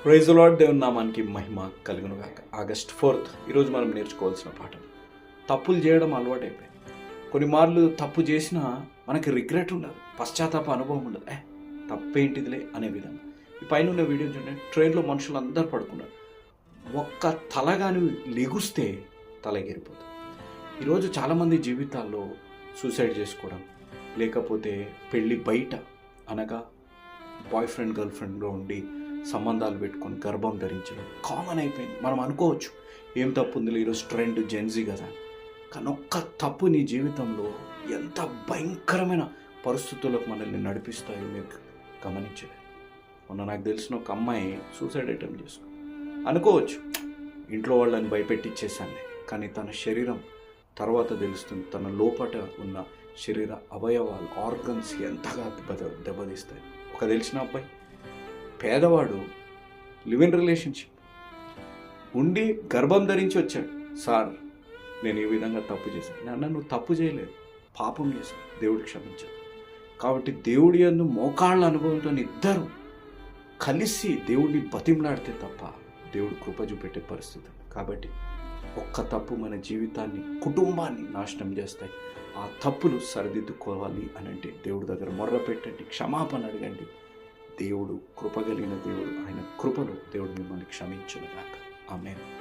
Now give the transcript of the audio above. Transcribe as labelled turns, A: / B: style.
A: Praise the lord. దేవుని నామానికి మహిమ కలుగును గాక. ఆగస్ట్ 4 ఈరోజు మనం నేర్చుకోవాల్సిన పాఠం, తప్పులు చేయడం అలవాటైపోయింది. కొన్ని మార్లు తప్పు చేసినా మనకి రిగ్రెట్ ఉండదు, పశ్చాత్తాప అనుభవం ఉండదు. తప్పేంటిదిలే అనే విధంగా. ఈ పైన ఉన్న వీడియో చూడండి. ట్రైన్లో మనుషులు అందరూ పడుకున్నారు. ఒక్క తల కానీ లెగుస్తే తల ఎగిరిపోతుంది. ఈరోజు చాలామంది జీవితాల్లో సూసైడ్ చేసుకోవడం, లేకపోతే పెళ్ళి బయట అనగా బాయ్ ఫ్రెండ్ గర్ల్ ఫ్రెండ్లో ఉండి సంబంధాలు పెట్టుకొని గర్భం ధరించడం కామన్ అయిపోయింది. మనం అనుకోవచ్చు ఏం తప్పు ఉంది, ఈరోజు ట్రెండ్ జెన్జీ కదా. కానీ ఒక్క తప్పు నీ జీవితంలో ఎంత భయంకరమైన పరిస్థితులకు మనల్ని నడిపిస్తాయో మీరు గమనించలేదు. మొన్న నాకు తెలిసిన ఒక అమ్మాయి సూసైడ్ అటెంప్ట్ చేసుకో అనుకోవచ్చు ఇంట్లో వాళ్ళని భయపెట్టిచ్చేసాను, కానీ తన శరీరం తర్వాత తెలుస్తుంది తన లోపట ఉన్న శరీర అవయవాలు ఆర్గన్స్ ఎంతగా దెబ్బతీస్తాయి. ఒక తెలిసిన అబ్బాయి పేదవాడు, లివ్ ఇన్ రిలేషన్షిప్ ఉండి గర్భం ధరించి వచ్చాడు. సార్ నేను ఈ విధంగా తప్పు చేశాను. నాన్న నువ్వు తప్పు చేయలేదు, పాపం చేశాను, దేవుడు క్షమించాడు. కాబట్టి దేవుడి యందు మోకాళ్ళ అనుభవంతో ఇద్దరు కలిసి దేవుడిని బతిమలాడితే తప్ప దేవుడు కృప చూపెట్టే పరిస్థితి. కాబట్టి ఒక్క తప్పు మన జీవితాన్ని, కుటుంబాన్ని నాశనం చేస్తాయి. ఆ తప్పులు సరిదిద్దుకోవాలి అని అంటే దేవుడి దగ్గర మొర్ర పెట్టండి, క్షమాపణ అడగండి. దేవుడు కృప కలిగిన దేవుడు, ఆయన కృపలో దేవుడు మిమ్మల్ని క్షమించును గాక. ఆమేన్.